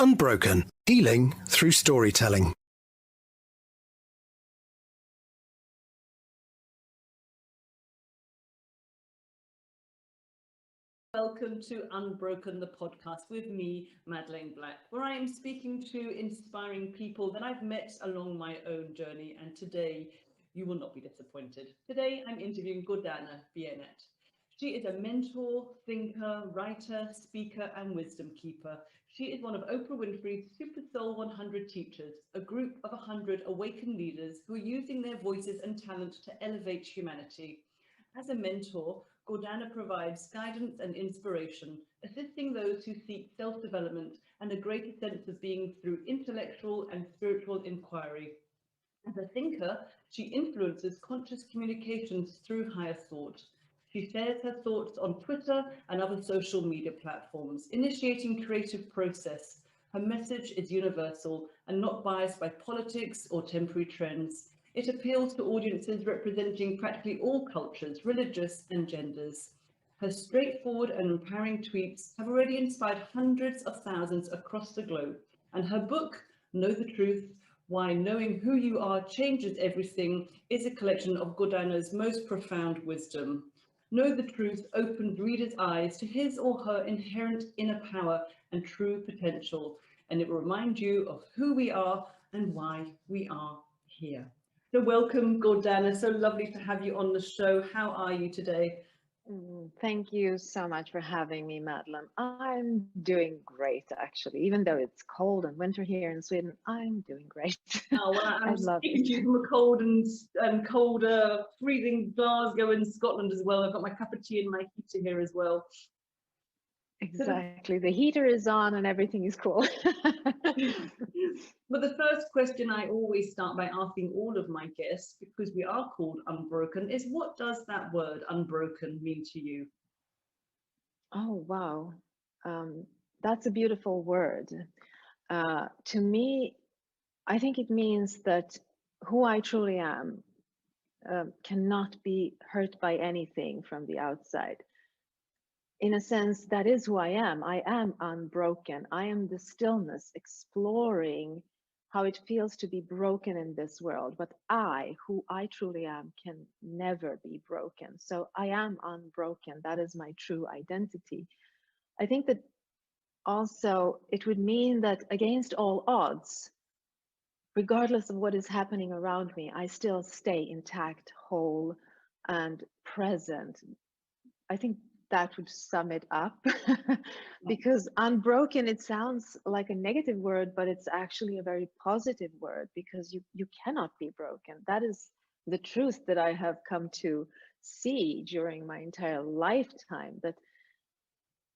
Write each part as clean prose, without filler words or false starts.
Unbroken, healing through storytelling. Welcome to Unbroken, the podcast with me, Madeleine Black, where I am speaking to inspiring people that I've met along my own journey. And today, you will not be disappointed. Today, I'm interviewing Gordana Biernat. She is a mentor, thinker, writer, speaker, and wisdom keeper. She is one of Oprah Winfrey's Super Soul 100 teachers, a group of 100 awakened leaders who are using their voices and talent to elevate humanity. As a mentor, Gordana provides guidance and inspiration, assisting those who seek self-development and a greater sense of being through intellectual and spiritual inquiry. As a thinker, she influences conscious communications through higher thought. She shares her thoughts on Twitter and other social media platforms, initiating creative process. Her message is universal and not biased by politics or temporary trends. It appeals to audiences representing practically all cultures, religious and genders. Her straightforward and empowering tweets have already inspired hundreds of thousands across the globe, and her book, Know the Truth, Why Knowing Who You Are Changes Everything, is a collection of Gordana's most profound wisdom. Know the Truth opens readers' eyes to his or her inherent inner power and true potential, and it will remind you of who we are and why we are here. So welcome, Gordana. So lovely to have you on the show. How are you today? Thank you so much for having me, Madeleine. I'm doing great, actually. Even though it's cold and winter here in Sweden, I'm doing great. Oh, well, I I'm love speaking to it. you from a cold and colder, freezing Glasgow in Scotland as well. I've got my cup of tea and my heater here as well. Exactly. The heater is on and everything is cool. But the first question I always start by asking all of my guests, because we are called Unbroken, is what does that word unbroken mean to you? Oh, wow. That's a beautiful word. To me, I think it means that who I truly am cannot be hurt by anything from the outside. In a sense, that is who I am. I am unbroken. I am the stillness, exploring how it feels to be broken in this world. But I, who I truly am, can never be broken. So I am unbroken. That is my true identity. I think that also it would mean that against all odds, regardless of what is happening around me, I still stay intact, whole, and present. I think that would sum it up because unbroken, it sounds like a negative word, but it's actually a very positive word because you cannot be broken. That is the truth that I have come to see during my entire lifetime, that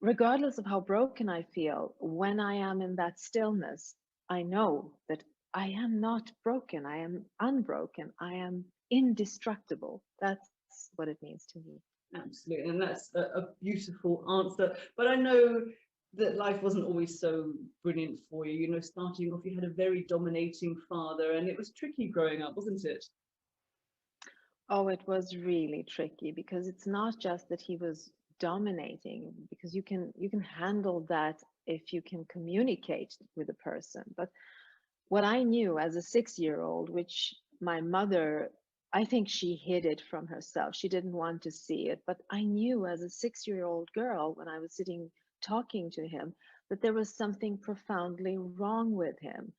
regardless of how broken I feel, when I am in that stillness, I know that I am not broken. I am unbroken. I am indestructible. That's what it means to me. Absolutely, and that's a beautiful answer. But I know that life wasn't always so brilliant for you. You know, starting off, you had a very dominating father, and it was tricky growing up, wasn't it? Oh, it was really tricky because it's not just that he was dominating, because you can handle that if you can communicate with a person. But what I knew as a 6-year-old, which my mother, I think she hid it from herself. She didn't want to see it. But I knew as a 6-year-old girl, when I was sitting talking to him, that there was something profoundly wrong with him.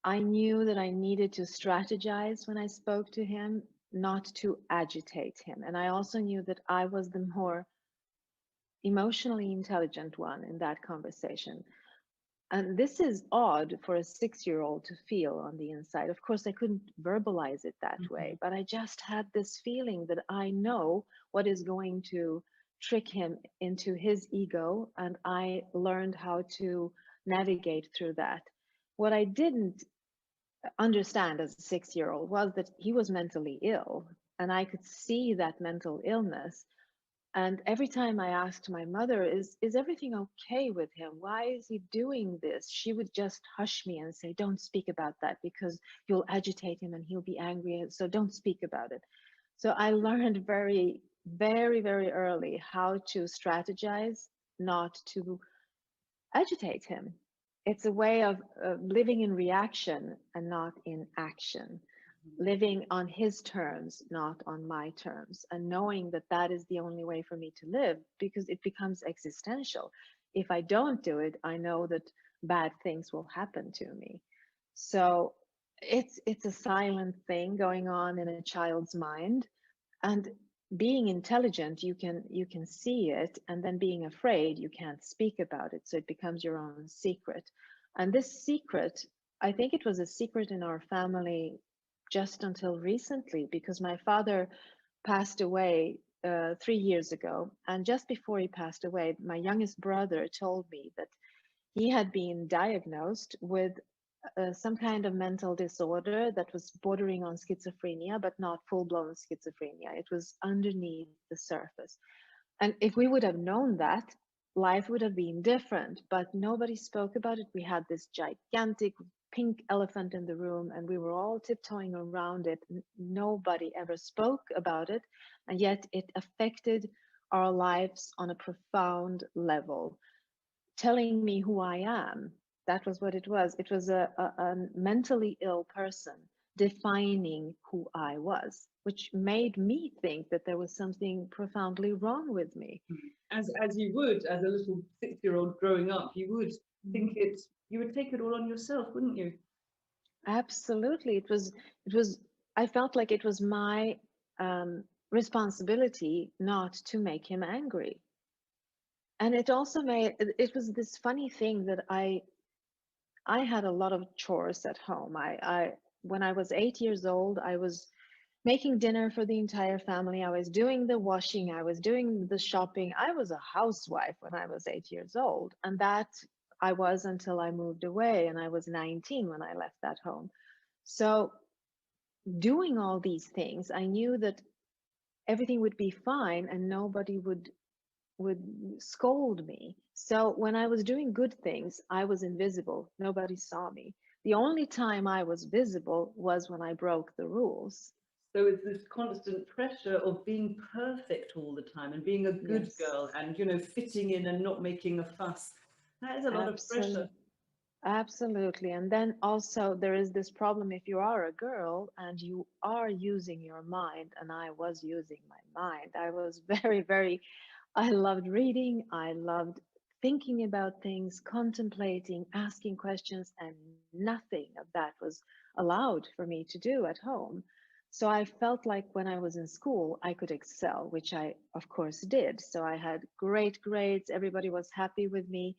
I knew that I needed to strategize when I spoke to him, not to agitate him. And I also knew that I was the more emotionally intelligent one in that conversation. And this is odd for a 6-year-old to feel on the inside. Of course, I couldn't verbalize it that way, but I just had this feeling that I know what is going to trick him into his ego. And I learned how to navigate through that. What I didn't understand as a 6-year-old was that he was mentally ill, and I could see that mental illness. And every time I asked my mother, is everything okay with him? Why is he doing this? She would just hush me and say, don't speak about that because you'll agitate him and he'll be angry. So don't speak about it. So I learned very, very, very early how to strategize, not to agitate him. it's a way of living in reaction and not in action, living on his terms, not on my terms, and knowing that that is the only way for me to live, because it becomes existential. If I don't do it, I know that bad things will happen to me. So it's a silent thing going on in a child's mind, and being intelligent, you can see it, and then being afraid, you can't speak about it, so it becomes your own secret. And this secret, I think it was a secret in our family just until recently, because my father passed away 3 years ago, and just before he passed away, my youngest brother told me that he had been diagnosed with some kind of mental disorder that was bordering on schizophrenia, but not full-blown schizophrenia. It was underneath the surface. And if we would have known that, life would have been different, but nobody spoke about it. We had this gigantic pink elephant in the room, and we were all tiptoeing around it. Nobody ever spoke about it, and yet it affected our lives on a profound level, telling me who I am. That was what it was. It was a mentally ill person defining who I was, which made me think that there was something profoundly wrong with me. As you would, as a little 6-year-old growing up, you would think it, you would take it all on yourself, wouldn't you? Absolutely. It was, I felt like it was my responsibility not to make him angry. And it also made, it was this funny thing that I had a lot of chores at home. When I was 8 years old, I was making dinner for the entire family. I was doing the washing. I was doing the shopping. I was a housewife when I was 8 years old. And that I was until I moved away, and I was 19 when I left that home. So doing all these things, I knew that everything would be fine and nobody would scold me. So when I was doing good things, I was invisible. Nobody saw me. The only time I was visible was when I broke the rules. So it's this constant pressure of being perfect all the time and being a good Yes, girl and, you know, fitting in and not making a fuss. That is a lot of pressure. absolutely. Absolutely. And then also there is this problem if you are a girl and you are using your mind, and I was using my mind. I was I loved reading. I loved thinking about things, contemplating, asking questions, and nothing of that was allowed for me to do at home. So I felt like when I was in school, I could excel, which I, of course, did. So I had great grades. Everybody was happy with me.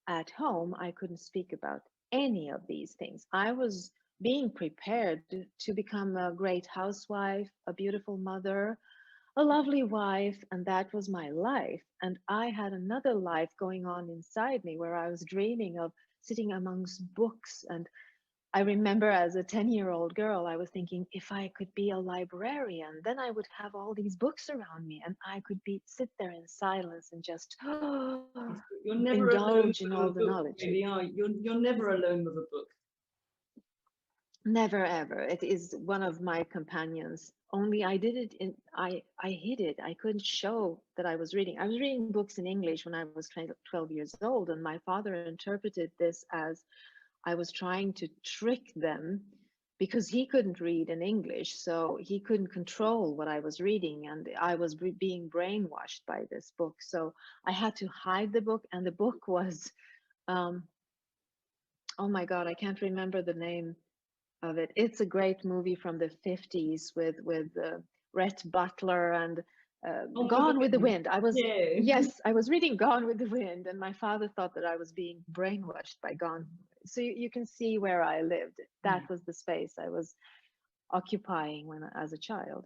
At home, I couldn't speak about any of these things. I was being prepared to become a great housewife, a beautiful mother, a lovely wife, and that was my life. And I had another life going on inside me where I was dreaming of sitting amongst books. And I remember as a 10-year-old girl, I was thinking if I could be a librarian, then I would have all these books around me and I could sit there in silence and just You're never alone indulge in with all a the book, knowledge. really, are you? You're never alone with a book. Never ever. It is one of my companions. Only I did it in I hid it. I couldn't show that I was reading. I was reading books in English when I was 12 years old, and my father interpreted this as I was trying to trick them because he couldn't read in English, so he couldn't control what I was reading, and I was being brainwashed by this book. So I had to hide the book, and the book was, um, oh my God, I can't remember the name of it. It's a great movie from the 50s with Rhett Butler and On with the Gone with the wind. Wind. I was Yeah. Yes, I was reading Gone with the Wind, and my father thought that I was being brainwashed by Gone. So you can see where I lived. That was the space I was occupying when as a child.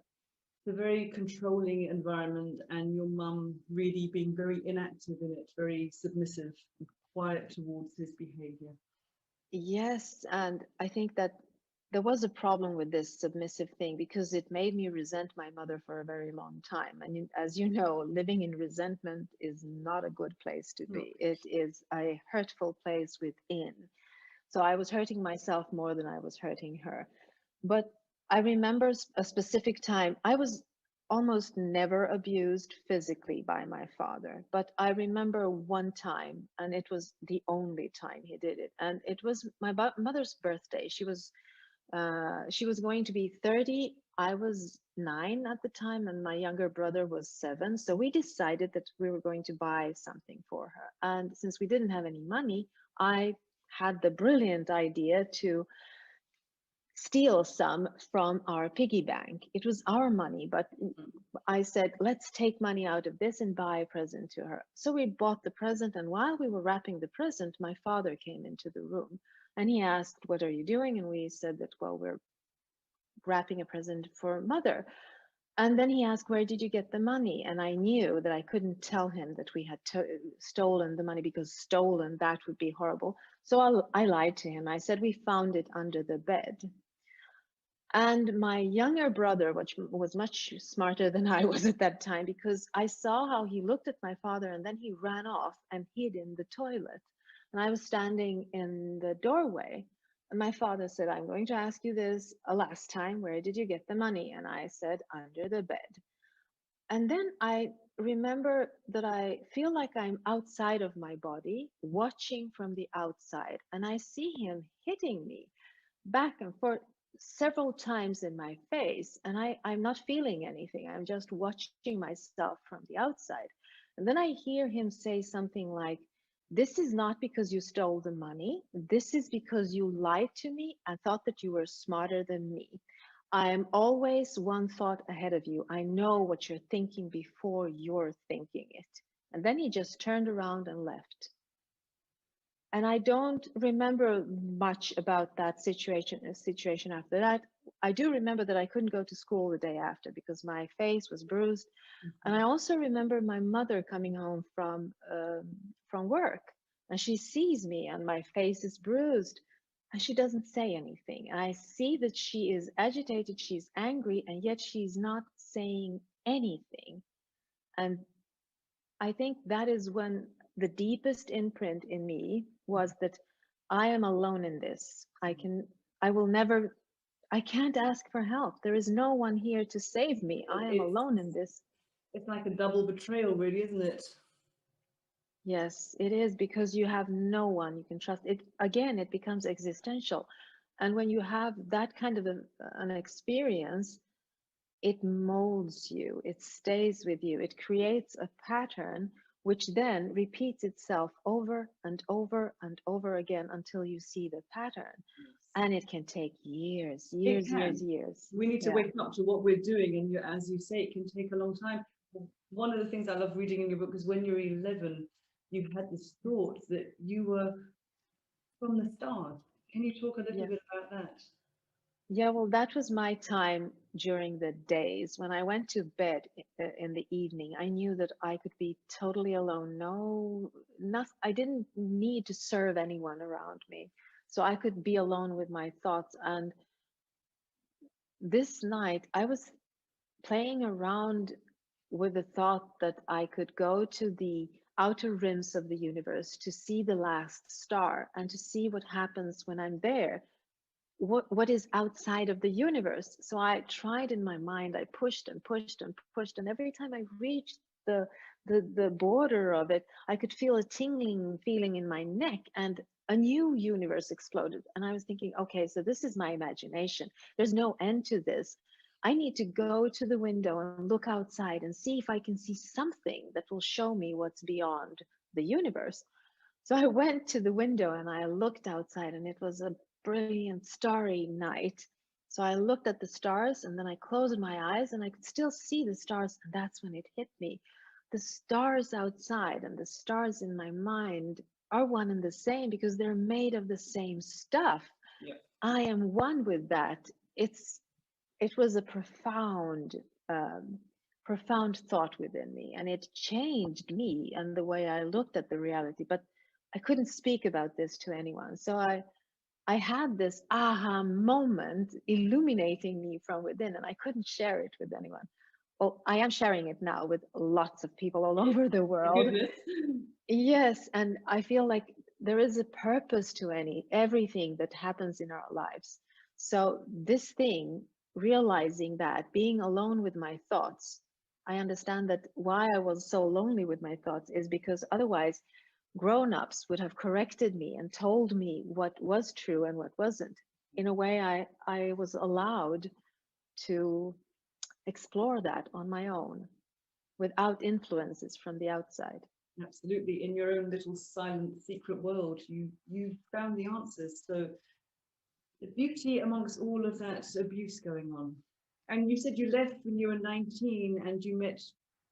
It's a very controlling environment, and your mum really being very inactive in it, very submissive and quiet towards his behavior. Yes, and I think that there was a problem with this submissive thing because it made me resent my mother for a very long time. And as you know, living in resentment is not a good place to No. be. It is a hurtful place within. So I was hurting myself more than I was hurting her. But I remember a specific time. I was almost never abused physically by my father, but I remember one time, and it was the only time he did it. And it was my mother's birthday. She was going to be 30. I was 9 at the time, and my younger brother was 7. So we decided that we were going to buy something for her. And since we didn't have any money, I had the brilliant idea to steal some from our piggy bank. It was our money, but I said, let's take money out of this and buy a present to her. So we bought the present, and while we were wrapping the present, my father came into the room and he asked, what are you doing? And we said that, well, we're wrapping a present for mother. And then he asked, where did you get the money? And I knew that I couldn't tell him that we had stolen the money, because stolen, that would be horrible. So I lied to him. I said, we found it under the bed. And my younger brother, which was much smarter than I was at that time, because I saw how he looked at my father and then he ran off and hid in the toilet. And I was standing in the doorway. And my father said, I'm going to ask you this a last time. Where did you get the money? And I said, under the bed. And then I remember that I feel like I'm outside of my body, watching from the outside. And I see him hitting me back and forth several times in my face, and I'm not feeling anything. I'm just watching myself from the outside. And then I hear him say something like, this is not because you stole the money. This is because you lied to me and thought that you were smarter than me. I am always one thought ahead of you. I know what you're thinking before you're thinking it. And then he just turned around and left. And I don't remember much about that situation after that. I do remember that I couldn't go to school the day after because my face was bruised. And I also remember my mother coming home from work, and she sees me and my face is bruised, and she doesn't say anything. And I see that she is agitated, she's angry, and yet she's not saying anything. And I think that is when the deepest imprint in me was that I am alone in this. I will never, I can't ask for help. There is no one here to save me. I am alone in this. It's like a double betrayal, really, isn't it? Yes, it is, because you have no one you can trust. It again, it becomes existential. And when you have that kind of an experience, it molds you, it stays with you, it creates a pattern which then repeats itself over and over and over again until you see the pattern. And it can take years. We need to wake up to what we're doing, and as you say, it can take a long time. One of the things I love reading in your book is when you're 11, you had this thought that you were from the stars. Can you talk a little bit about that? Yeah, well, that was my time during the days. When I went to bed in the evening, I knew that I could be totally alone. I didn't need to serve anyone around me. So I could be alone with my thoughts. And this night, I was playing around with the thought that I could go to the outer rims of the universe to see the last star and to see what happens when I'm there. What is outside of the universe. So I tried in my mind, I pushed and pushed and pushed, and every time I reached the border of it, I could feel a tingling feeling in my neck, and a new universe exploded. And I was thinking, okay, so this is my imagination. There's no end to this. I need to go to the window and look outside and see if I can see something that will show me what's beyond the universe. So I went to the window and I looked outside, and it was a brilliant starry night. So I looked at the stars, and then I closed my eyes and I could still see the stars. And that's when it hit me. The stars outside and the stars in my mind are one and the same, because they're made of the same stuff. Yeah. I am one with that. It was a profound thought within me, and it changed me and the way I looked at the reality. But I couldn't speak about this to anyone. So I had this aha moment illuminating me from within, and I couldn't share it with anyone. Well, I am sharing it now with lots of people all over the world. Goodness. Yes, and I feel like there is a purpose to everything that happens in our lives. So this thing realizing that being alone with my thoughts, I understand that why I was so lonely with my thoughts is because otherwise grown-ups would have corrected me and told me what was true and what wasn't. In a way, I was allowed to explore that on my own without influences from the outside. Absolutely. In your own little silent secret world, you found the answers. So the beauty amongst all of that abuse going on. And you said you left when you were 19 and you met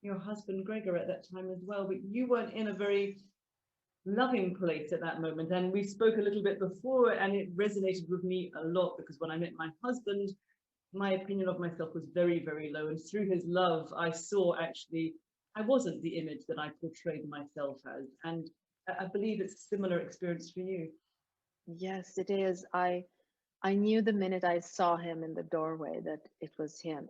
your husband Gregor at that time as well, but you weren't in a very loving place at that moment. And we spoke a little bit before, and it resonated with me a lot because when I met my husband, my opinion of myself was very, very low. And through his love, I saw actually I wasn't the image that I portrayed myself as. And I believe it's a similar experience for you. Yes, it is. I knew the minute I saw him in the doorway that it was him.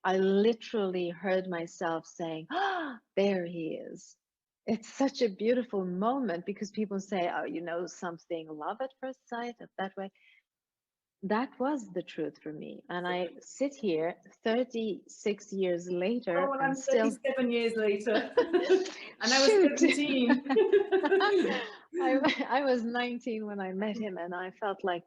I literally heard myself saying, "Ah, there he is." It's such a beautiful moment because people say, "Oh, you know something, love at first sight," that way. That was the truth for me. And I sit here 36 years Oh, later well, and I'm still 37 years later, and I was shoot. 17. I was 19 when I met him, and I felt like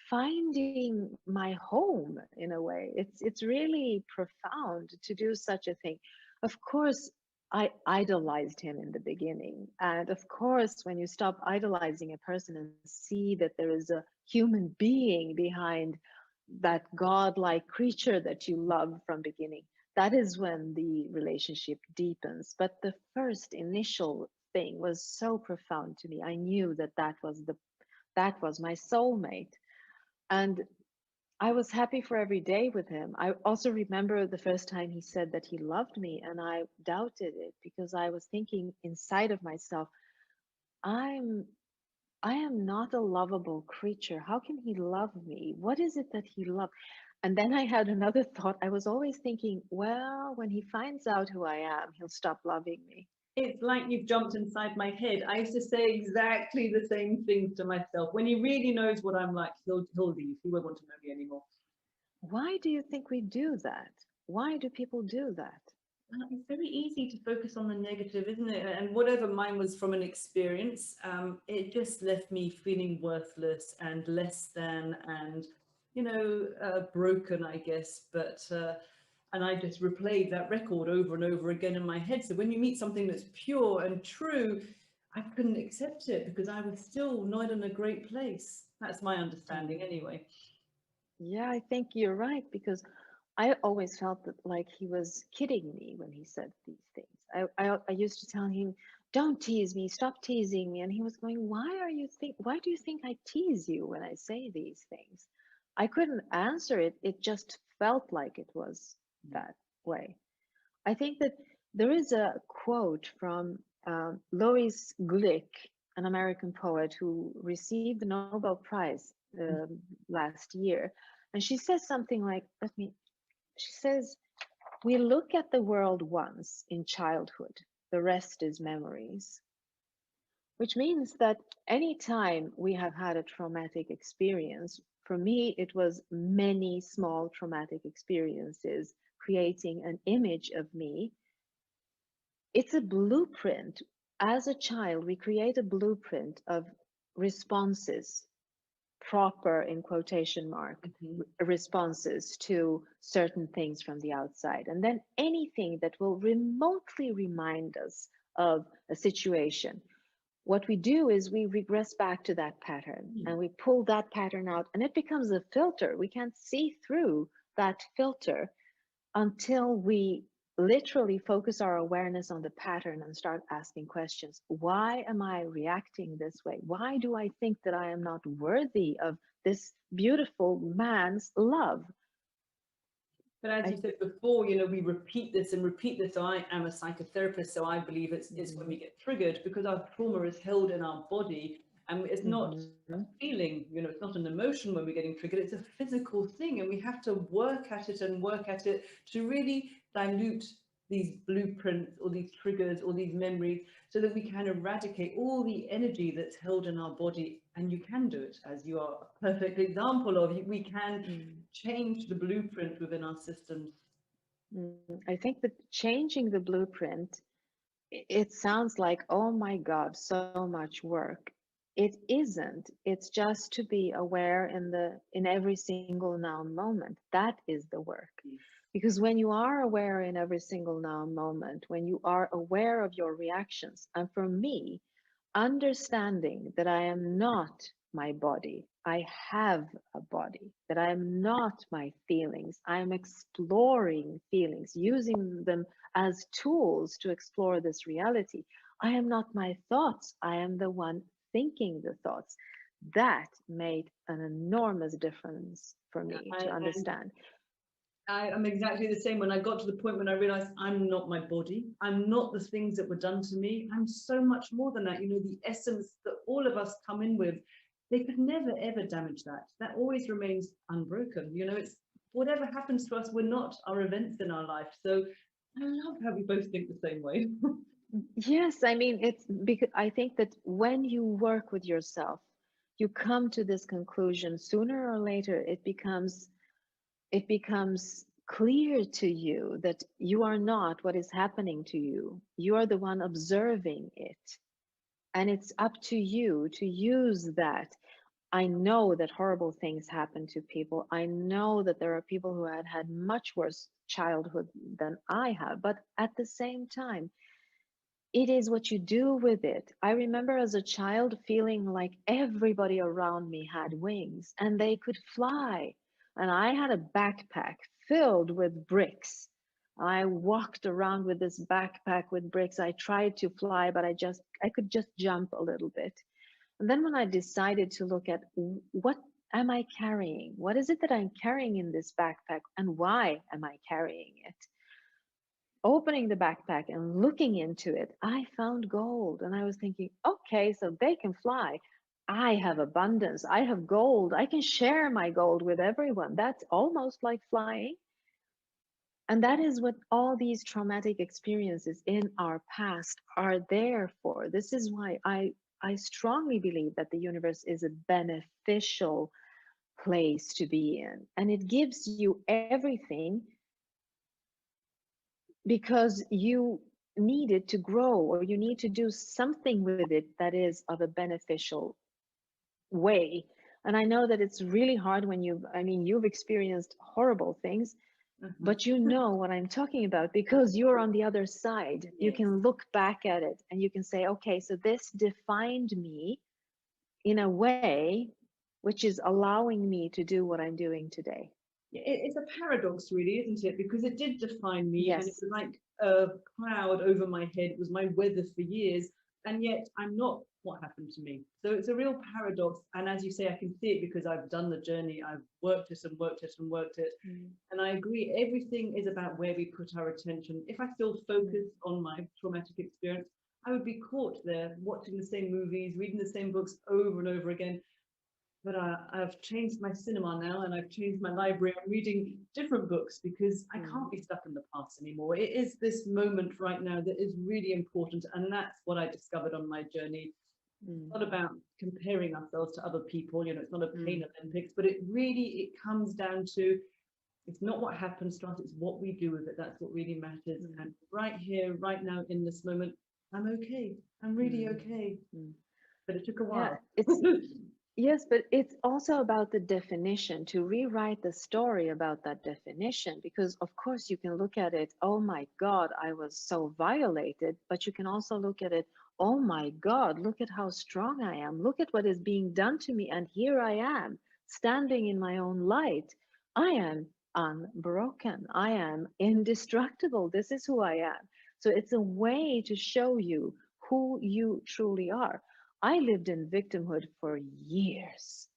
finding my home in a way. It's really profound to do such a thing. Of course, I idolized him in the beginning, and of course, when you stop idolizing a person and see that there is a human being behind that godlike creature that you love from beginning, that is when the relationship deepens. But the first initial thing was so profound to me. I knew that that was my soulmate. And I was happy for every day with him. I also remember the first time he said that he loved me, and I doubted it because I was thinking inside of myself, I'm I am not a lovable creature. How can he love me? What is it that he loves? And then I had another thought. I was always thinking, well, when he finds out who I am, he'll stop loving me. It's like you've jumped inside my head. I used to say exactly the same things to myself. When he really knows what I'm like, he'll leave. He won't want to know me anymore. Why do you think we do that? Why do people do that? It's very easy to focus on the negative, isn't it? And whatever mine was from an experience, it just left me feeling worthless and less than, and broken, I guess. But and I just replayed that record over and over again in my head. So when you meet something that's pure and true, I couldn't accept it because I was still not in a great place. That's my understanding, anyway. Yeah, I think you're right because I always felt that like he was kidding me when he said these things. I used to tell him, "Don't tease me, stop teasing me," and he was going, Why do you think I tease you when I say these things?" I couldn't answer it. It just felt like it was that way. I think that there is a quote from Lois Glick, an American poet who received the Nobel Prize last year. And she says something like, she says, "We look at the world once in childhood, the rest is memories." Which means that anytime we have had a traumatic experience, for me, it was many small traumatic experiences creating an image of me. It's a blueprint. As a child, we create a blueprint of responses, proper in quotation mark responses to certain things from the outside. And then anything that will remotely remind us of a situation, what we do is we regress back to that pattern and we pull that pattern out, and it becomes a filter. We can't see through that filter until we literally focus our awareness on the pattern and start asking questions. Why am I reacting this way? Why do I think that I am not worthy of this beautiful man's love? But as you said before, we repeat this and repeat this. So I am a psychotherapist, so I believe it's when we get triggered because our trauma is held in our body, and it's not a feeling, it's not an emotion when we're getting triggered, it's a physical thing, and we have to work at it and work at it to really dilute these blueprints or these triggers or these memories so that we can eradicate all the energy that's held in our body. And you can do it, as you are a perfect example of. We can change the blueprint within our systems. I think that changing the blueprint, it sounds like, oh my God, so much work. It isn't. It's just to be aware in every single now moment. That is the work. Because when you are aware in every single now moment, when you are aware of your reactions, and for me, understanding that I am not my body, I have a body, that I am not my feelings, I am exploring feelings, using them as tools to explore this reality. I am not my thoughts, I am the one thinking the thoughts. That made an enormous difference for me to understand. I'm exactly the same. When I got to the point when I realized I'm not my body, I'm not the things that were done to me, I'm so much more than that. The essence that all of us come in with, they could never ever damage that. That always remains unbroken. It's whatever happens to us, we're not our events in our life. So I love how we both think the same way. Yes, I mean, it's because I think that when you work with yourself, you come to this conclusion sooner or later. It becomes clear to you that you are not what is happening to you. You are the one observing it. And it's up to you to use that. I know that horrible things happen to people. I know that there are people who had much worse childhood than I have. But at the same time, it is what you do with it. I remember as a child feeling like everybody around me had wings and they could fly. And I had a backpack filled with bricks. I walked around with this backpack with bricks. I tried to fly, but I could just jump a little bit. And then when I decided to look at what am I carrying? What is it that I'm carrying in this backpack and why am I carrying it? Opening the backpack and looking into it, I found gold. And I was thinking, okay, so they can fly. I have abundance. I have gold. I can share my gold with everyone. That's almost like flying. And that is what all these traumatic experiences in our past are there for. This is why I strongly believe that the universe is a beneficial place to be in. And it gives you everything because you need it to grow, or you need to do something with it that is of a beneficial way. And I know that it's really hard when you've experienced horrible things, but you know what I'm talking about because you're on the other side. Yes. You can look back at it and you can say, okay, so this defined me in a way which is allowing me to do what I'm doing today. It's a paradox, really, isn't it? Because it did define me, Yes. and it was like a cloud over my head. It was my weather for years, and yet I'm not what happened to me. So it's a real paradox. And as you say, I can see it because I've done the journey. I've worked it and worked it and worked it. And I agree, everything is about where we put our attention. If I still focused on my traumatic experience, I would be caught there watching the same movies, reading the same books over and over again. But I've changed my cinema now, and I've changed my library. I'm reading different books because I can't be stuck in the past anymore. It is this moment right now that is really important, and that's what I discovered on my journey. It's not about comparing ourselves to other people. It's not a pain Olympics, but it comes down to, it's not what happens to us, it's what we do with it. That's what really matters. And right here, right now, in this moment, I'm okay. I'm really okay. But it took a while. Yeah, yes, but it's also about the definition, to rewrite the story about that definition, because of course you can look at it, oh my God, I was so violated, but you can also look at it, oh my God, look at how strong I am. Look at what is being done to me. And here I am, standing in my own light. I am unbroken. I am indestructible. This is who I am. So it's a way to show you who you truly are. I lived in victimhood for years.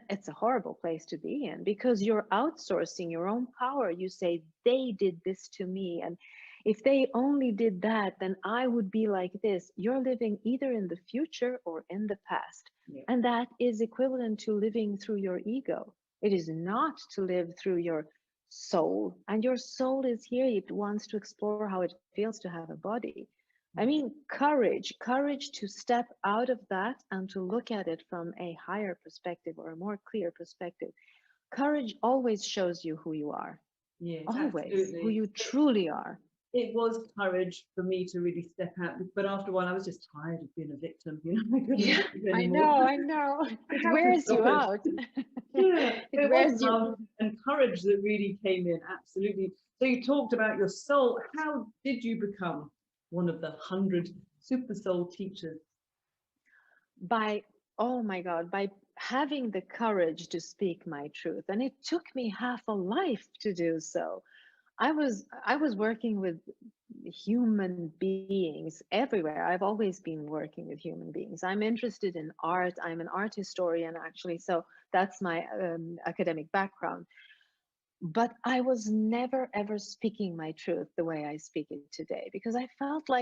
It's a horrible place to be in because you're outsourcing your own power. You say, they did this to me. And if they only did that, then I would be like this. You're living either in the future or in the past. Yeah. And that is equivalent to living through your ego. It is not to live through your soul, and your soul is here. It wants to explore how it feels to have a body. I mean, courage to step out of that and to look at it from a higher perspective or a more clear perspective. Courage always shows you who you are, Yes, always who absolutely. you truly are. It was courage for me to really step out, but after a while I was just tired of being a victim, you know. I couldn't Yeah, take it anymore. I know. I It had to wears you stop it. out. Yeah, It it was wears you. love and courage that really came in, absolutely. So you talked about your soul. How did you become one of the 100 super soul teachers? By, oh my God, by having the courage to speak my truth. And it took me half a life to do so. I was working with human beings everywhere. I've always been working with human beings. I'm interested in art. I'm an art historian, actually. So that's my academic background. But I was never ever speaking my truth the way I speak it today, because I felt like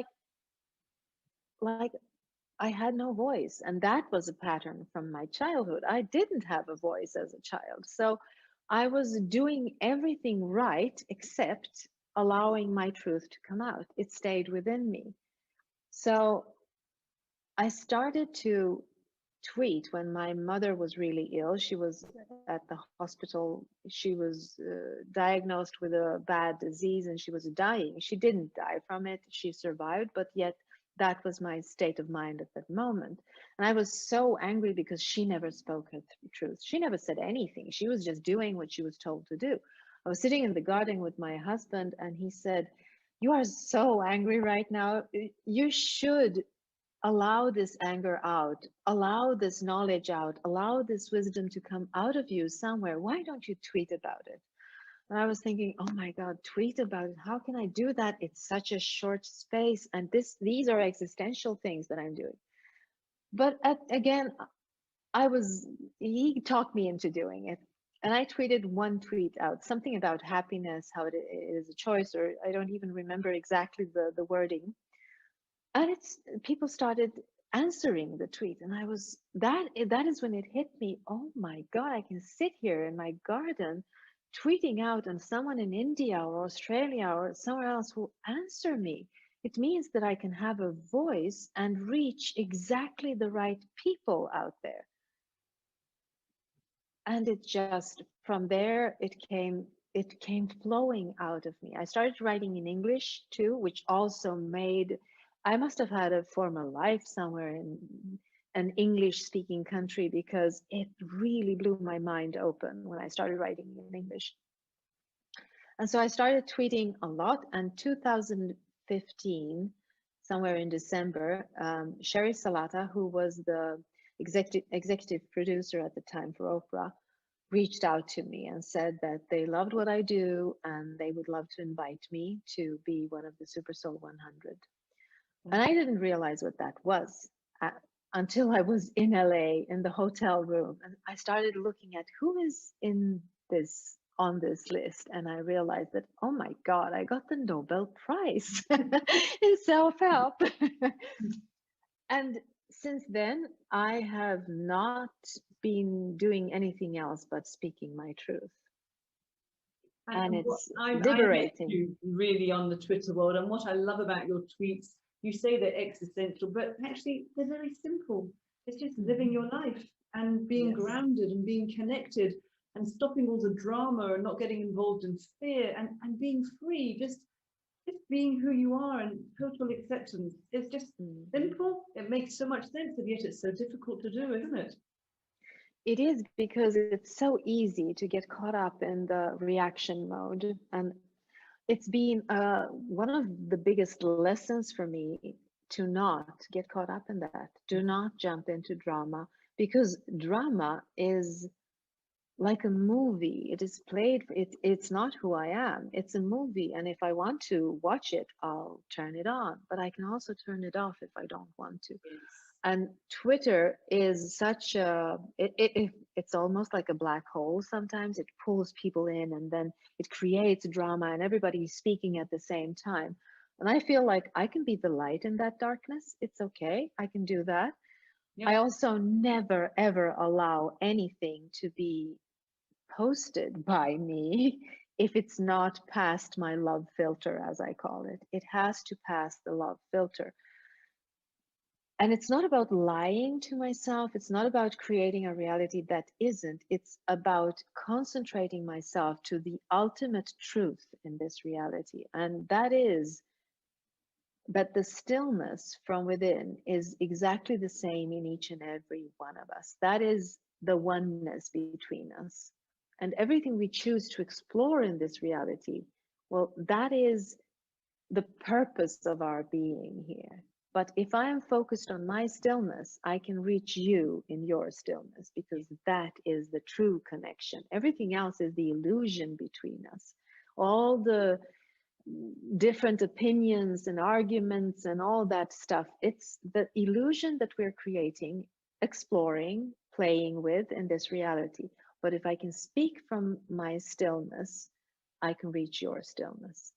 I had no voice. And that was a pattern from my childhood. I didn't have a voice as a child. So I was doing everything right except allowing my truth to come out. It stayed within me. So I started to tweet when my mother was really ill. She was at the hospital. She was diagnosed with a bad disease and she was dying. She didn't die from it. She survived, but yet that was my state of mind at that moment. And I was so angry because she never spoke her truth. She never said anything. She was just doing what she was told to do. I was sitting in the garden with my husband and he said, "You are so angry right now. You should allow this anger out, allow this knowledge out, allow this wisdom to come out of you somewhere. Why don't you tweet about it?" And I was thinking, oh my God, tweet about it. How can I do that? It's such a short space. And these are existential things that I'm doing. But again, he talked me into doing it. And I tweeted one tweet out, something about happiness, how it is a choice, or I don't even remember exactly the wording. And people started answering the tweet, and I was that is when it hit me. Oh my God, I can sit here in my garden tweeting out, and someone in India or Australia or somewhere else will answer me. It means that I can have a voice and reach exactly the right people out there. And it just, from there, it came flowing out of me. I started writing in English too, which also made, I must have had a former life somewhere in an English speaking country, because it really blew my mind open when I started writing in English. And so I started tweeting a lot. And 2015, somewhere in December, Sherry Salata, who was the executive producer at the time for Oprah, reached out to me and said that they loved what I do and they would love to invite me to be one of the Super Soul 100. And I didn't realize what that was uh, until I was in LA in the hotel room, and I started looking at who is in this on this list, and I realized that, oh my God, I got the Nobel Prize in self-help. And since then, I have not been doing anything else but speaking my truth. And What it's I met liberating. you really on the Twitter world, and what I love about your tweets, you say they're existential, but actually they're very simple. It's just living your life and being Yes. grounded and being connected and stopping all the drama and not getting involved in fear and being free, just being who you are and total acceptance. It's just simple. It makes so much sense, and yet it's so difficult to do, isn't it? It is, because it's so easy to get caught up in the reaction mode. And it's been one of the biggest lessons for me to not get caught up in that. Do not jump into drama, because drama is like a movie. It is played, it's not who I am. It's a movie. And if I want to watch it, I'll turn it on. But I can also turn it off if I don't want to. And Twitter is such it's almost like a black hole. Sometimes it pulls people in and then it creates drama and everybody's speaking at the same time. And I feel like I can be the light in that darkness. It's okay. I can do that. I also never, ever allow anything to be posted by me if it's not past my love filter, as I call it. It has to pass the love filter. And it's not about lying to myself. It's not about creating a reality that isn't. It's about concentrating myself to the ultimate truth in this reality. And that is that the stillness from within is exactly the same in each and every one of us. That is the oneness between us. And everything we choose to explore in this reality, well, that is the purpose of our being here. But if I am focused on my stillness, I can reach you in your stillness, because that is the true connection. Everything else is the illusion between us. All the different opinions and arguments and all that stuff, it's the illusion that we're creating, exploring, playing with in this reality. But if I can speak from my stillness, I can reach your stillness.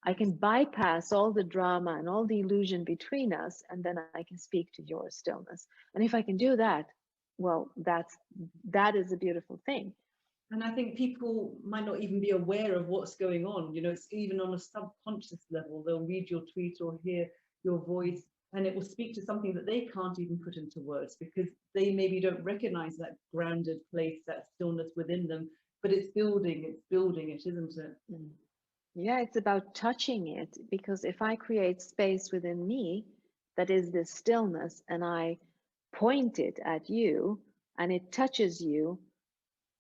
I can bypass all the drama and all the illusion between us, and then I can speak to your stillness. And if I can do that, well, that is a beautiful thing. And I think people might not even be aware of what's going on. You know, it's even on a subconscious level. They'll read your tweet or hear your voice, and it will speak to something that they can't even put into words, because they maybe don't recognize that grounded place, that stillness within them. But it's building it, isn't it? Mm. Yeah, it's about touching it, because if I create space within me that is this stillness, and I point it at you and it touches you,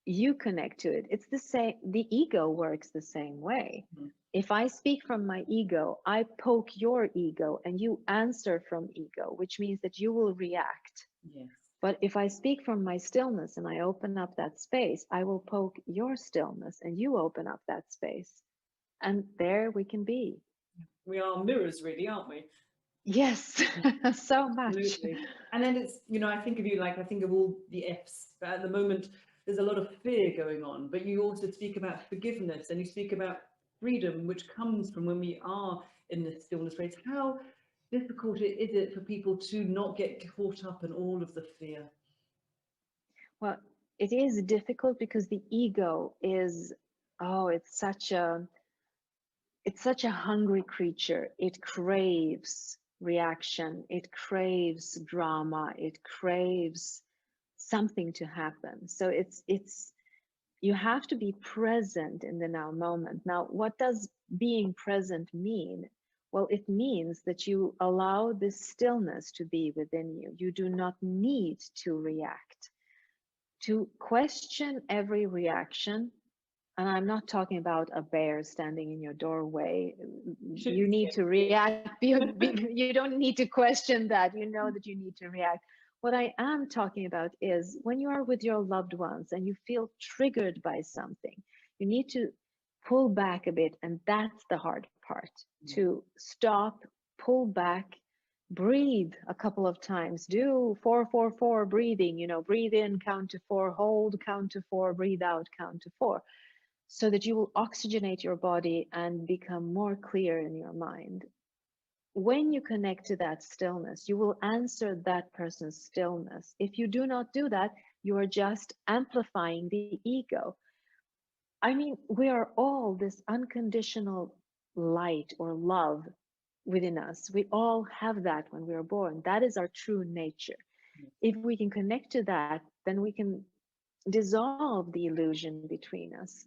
you connect to it. It's the same, the ego works the same way. Mhm. If I speak from my ego, I poke your ego and you answer from ego, which means that you will react. Yes. But if I speak from my stillness and I open up that space, I will poke your stillness and you open up that space. And there we can be. We are mirrors, really, aren't we? Yes, so much. Absolutely. And then it's, you know, I think of you like I think of all the F's, but at the moment there's a lot of fear going on. But you also speak about forgiveness, and you speak about freedom, which comes from when we are in the stillness race. How difficult is it for people to not get caught up in all of the fear? Well, it is difficult because the ego is, oh, it's such a hungry creature. It craves reaction, it craves drama, it craves something to happen. So it's you have to be present in the now moment. Now, what does being present mean? Well, it means that you allow this stillness to be within you. You do not need to react. To question every reaction, and I'm not talking about a bear standing in your doorway. You need to react. You don't need to question that. You know that you need to react. What I am talking about is when you are with your loved ones and you feel triggered by something, you need to pull back a bit. And that's the hard part, to stop, pull back, breathe a couple of times. Do 4-4-4 breathing, breathe in, count to 4, hold, count to 4, breathe out, count to 4, so that you will oxygenate your body and become more clear in your mind. When you connect to that stillness, you will answer that person's stillness. If you do not do that, you are just amplifying the ego. I mean, we are all this unconditional light or love within us. We all have that when we are born. That is our true nature. If we can connect to that, then we can dissolve the illusion between us.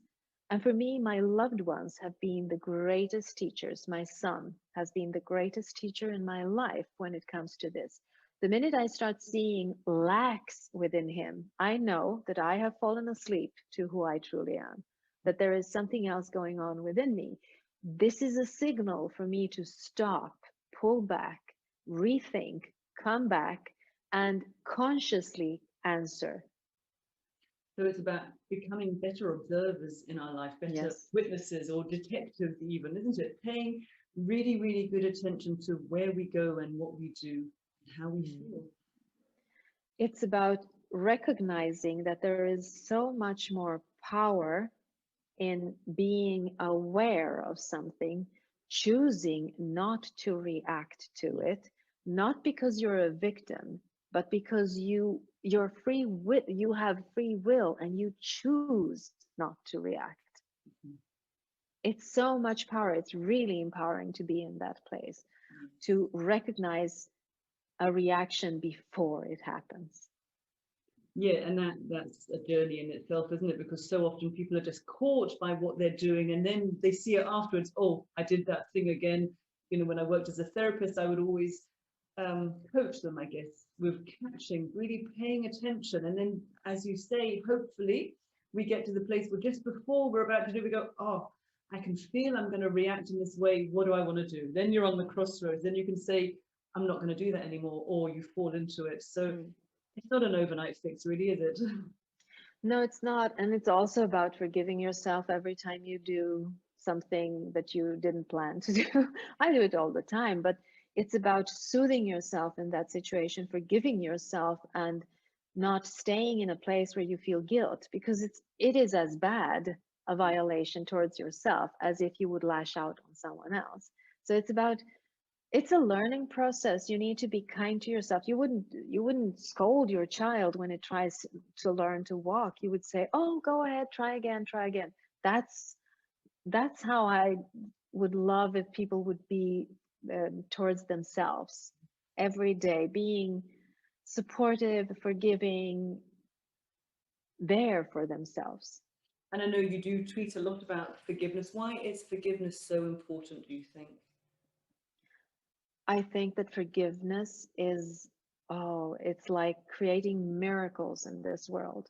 And for me, my loved ones have been the greatest teachers. My son has been the greatest teacher in my life when it comes to this. The minute I start seeing lacks within him, I know that I have fallen asleep to who I truly am, that there is something else going on within me. This is a signal for me to stop, pull back, rethink, come back, and consciously answer. So it's about becoming better observers in our life, better Yes. witnesses or detectives even, isn't it? Paying really, really good attention to where we go and what we do, and how we feel. It's about recognizing that there is so much more power in being aware of something, choosing not to react to it, not because you're a victim, but because you have free will and you choose not to react. it's so much power. It's really empowering to be in that place, to recognize a reaction before it happens. Yeah, and that's a journey in itself, isn't it? Because so often people are just caught by what they're doing, and then they see it afterwards. Oh, I did that thing again. You know, when I worked as a therapist, I would always coach them, I guess, with catching, really paying attention. And then, as you say, hopefully we get to the place where just before we're about to do, we go, oh, I can feel I'm going to react in this way. What do I want to do? Then you're on the crossroads. Then you can say, I'm not going to do that anymore, or you fall into it. So it's not an overnight fix, really, is it? No, it's not. And it's also about forgiving yourself every time you do something that you didn't plan to do. I do it all the time, but it's about soothing yourself in that situation, forgiving yourself, and not staying in a place where you feel guilt, because it is as bad a violation towards yourself as if you would lash out on someone else. So it's a learning process. You need to be kind to yourself. You wouldn't scold your child when it tries to learn to walk. You would say, oh, go ahead, try again, try again. That's how I would love if people would be towards themselves every day, being supportive, forgiving, there for themselves. And I know you do tweet a lot about forgiveness. Why is forgiveness so important, do you think? I think that forgiveness is, oh, it's like creating miracles in this world.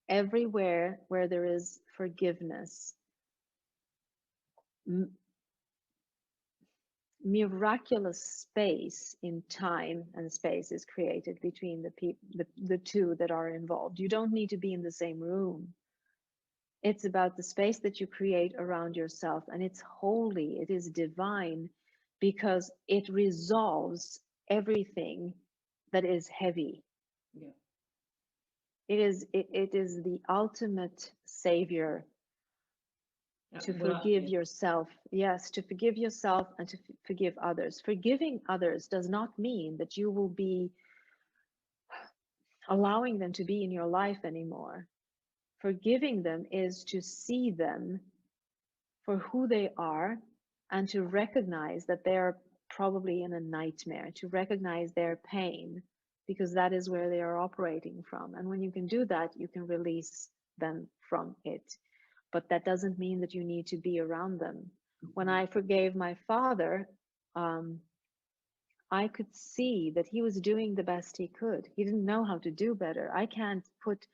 Everywhere where there is forgiveness, m- miraculous space in time and space is created between the two that are involved. You don't need to be in the same room. It's about the space that you create around yourself, and it's holy, it is divine, because it resolves everything that is heavy. Yeah. It is the ultimate savior to forgive Yeah. yourself. Yes, to forgive yourself and to forgive others. Forgiving others does not mean that you will be allowing them to be in your life anymore. Forgiving them is to see them for who they are, and to recognize that they're probably in a nightmare, to recognize their pain, because that is where they are operating from. And when you can do that, you can release them from it. But that doesn't mean that you need to be around them. When I forgave my father, um, I could see that he was doing the best he could. He didn't know how to do better. I can't put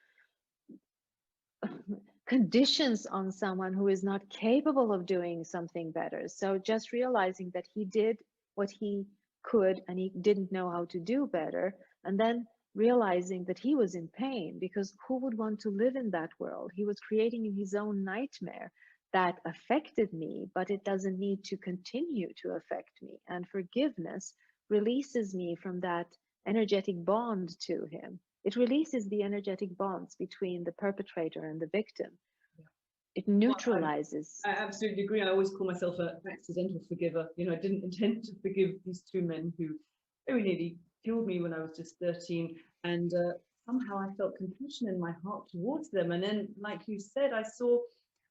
conditions on someone who is not capable of doing something better. So just realizing that he did what he could and he didn't know how to do better, and then realizing that he was in pain, because who would want to live in that world? He was creating his own nightmare that affected me, but it doesn't need to continue to affect me. And forgiveness releases me from that energetic bond to him. It releases the energetic bonds between the perpetrator and the victim. It Well, neutralizes. I absolutely agree. I always call myself an accidental forgiver. You know, I didn't intend to forgive these two men who very nearly killed me when I was just 13. And somehow I felt compassion in my heart towards them. And then, like you said, I saw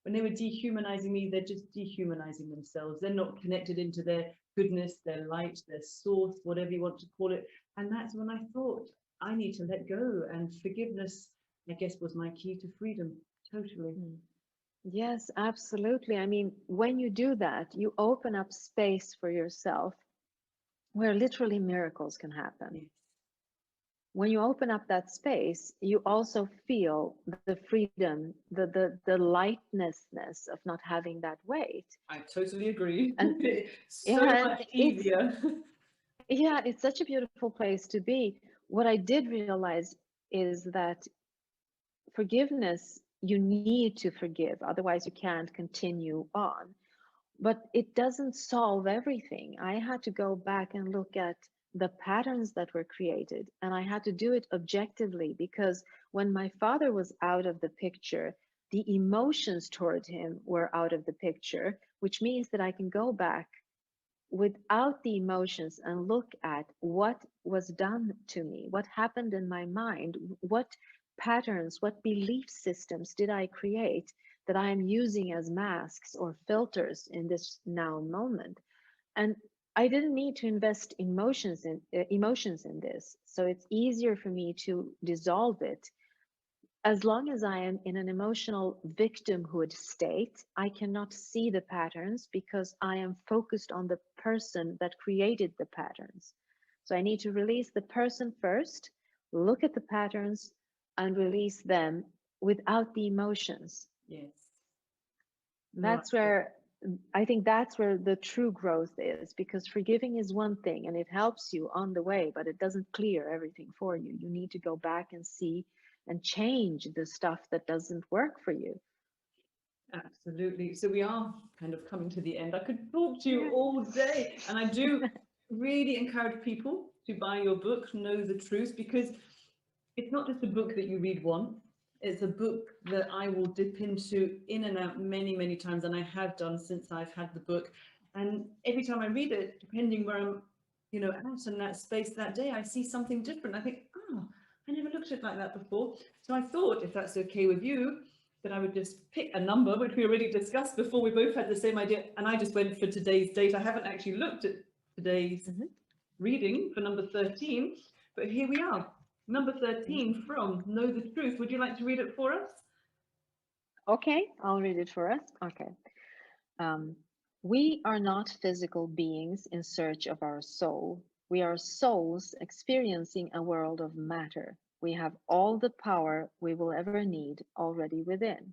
when they were dehumanizing me, they're just dehumanizing themselves. They're not connected into their goodness, their light, their source, whatever you want to call it. And that's when I thought, I need to let go. And forgiveness, I guess, was my key to freedom. Totally. Mm. Yes, absolutely. I mean, when you do that, you open up space for yourself where literally miracles can happen. Yes. When you open up that space, you also feel the freedom, the lightness of not having that weight. I totally agree. And So yeah, much it's easier. yeah, it's such a beautiful place to be. What I did realize is that forgiveness, you need to forgive, otherwise you can't continue on. But it doesn't solve everything. I had to go back and look at the patterns that were created, and I had to do it objectively, because when my father was out of the picture, the emotions toward him were out of the picture, which means that I can go back without the emotions and look at what was done to me, what happened in my mind, what patterns, what belief systems did I create that I am using as masks or filters in this now moment. And I didn't need to invest emotions in this. So it's easier for me to dissolve it. As long as I am in an emotional victimhood state, I cannot see the patterns because I am focused on the person that created the patterns. So I need to release the person first, look at the patterns, and release them without the emotions. Yes. That's where I think that's where the true growth is, because forgiving is one thing and it helps you on the way, but it doesn't clear everything for you. You need to go back and see and change the stuff that doesn't work for you. Absolutely. So we are kind of coming to the end. I could talk to you all day, and I do really encourage people to buy your book, Know the Truth, because it's not just a book that you read once. It's a book that I will dip into in and out many, many times, and I have done since I've had the book. And every time I read it, depending where I'm, out in that space that day, I see something different. I think, oh, I never looked at it like that before. So I thought, if that's okay with you, that I would just pick a number, which we already discussed before. We both had the same idea, and I just went for today's date. I haven't actually looked at today's reading for number 13, but here we are. Number 13 from Know the Truth. Would you like to read it for us? Okay, I'll read it for us. Okay. We are not physical beings in search of our soul. We are souls experiencing a world of matter. We have all the power we will ever need already within.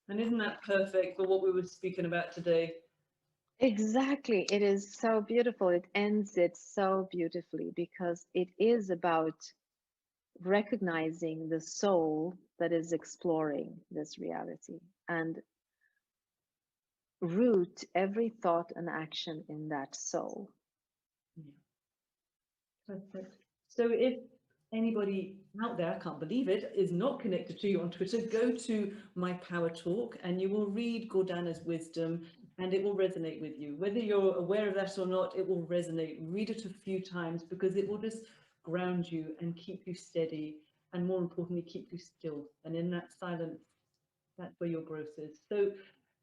And isn't that perfect for what we were speaking about today? Exactly. It is so beautiful. It ends it so beautifully because it is about recognizing the soul that is exploring this reality and root every thought and action in that soul. Yeah. Perfect. So if anybody out there, I can't believe it, is not connected to you on Twitter, go to My Power Talk and you will read Gordana's wisdom and it will resonate with you. Whether you're aware of that or not, it will resonate. Read it a few times because it will just ground you and keep you steady, and more importantly, keep you still. And in that silence, that's where your growth is. So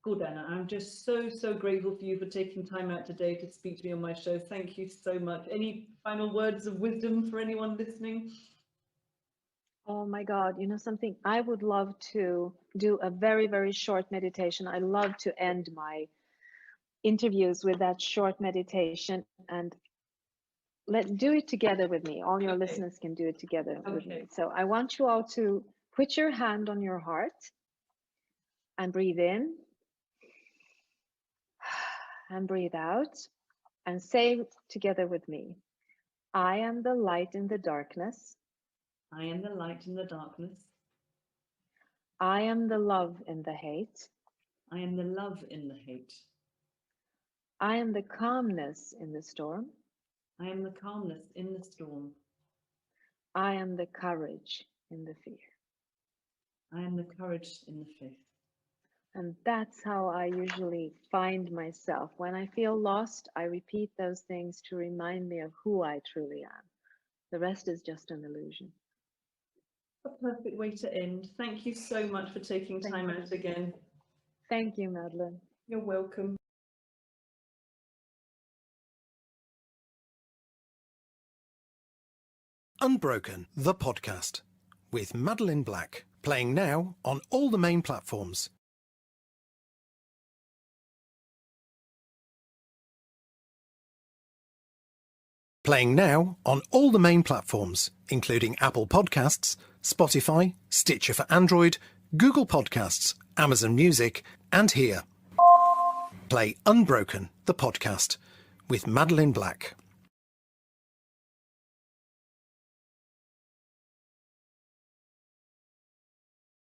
Gordana, I'm just so grateful for you for taking time out today to speak to me on my show. Thank you so much. Any final words of wisdom for anyone listening? Oh my God, you know something? I would love to do a very, very short meditation. I love to end my interviews with that short meditation, and let's do it together with me. All your listeners can do it together with me. So I want you all to put your hand on your heart and breathe in and breathe out and say together with me, I am the light in the darkness. I am the light in the darkness. I am the love in the hate. I am the love in the hate. I am the calmness in the storm. I am the calmness in the storm. I am the courage in the fear. I am the courage in the faith. And that's how I usually find myself. When I feel lost, I repeat those things to remind me of who I truly am. The rest is just an illusion. A perfect way to end. Thank you so much for taking time out again. Thank you, Madeleine. You're welcome. Unbroken, the podcast, with Madeleine Black, playing now on all the main platforms. Playing now on all the main platforms, including Apple Podcasts, Spotify, Stitcher for Android, Google Podcasts, Amazon Music, and here. Play Unbroken, the podcast, with Madeleine Black.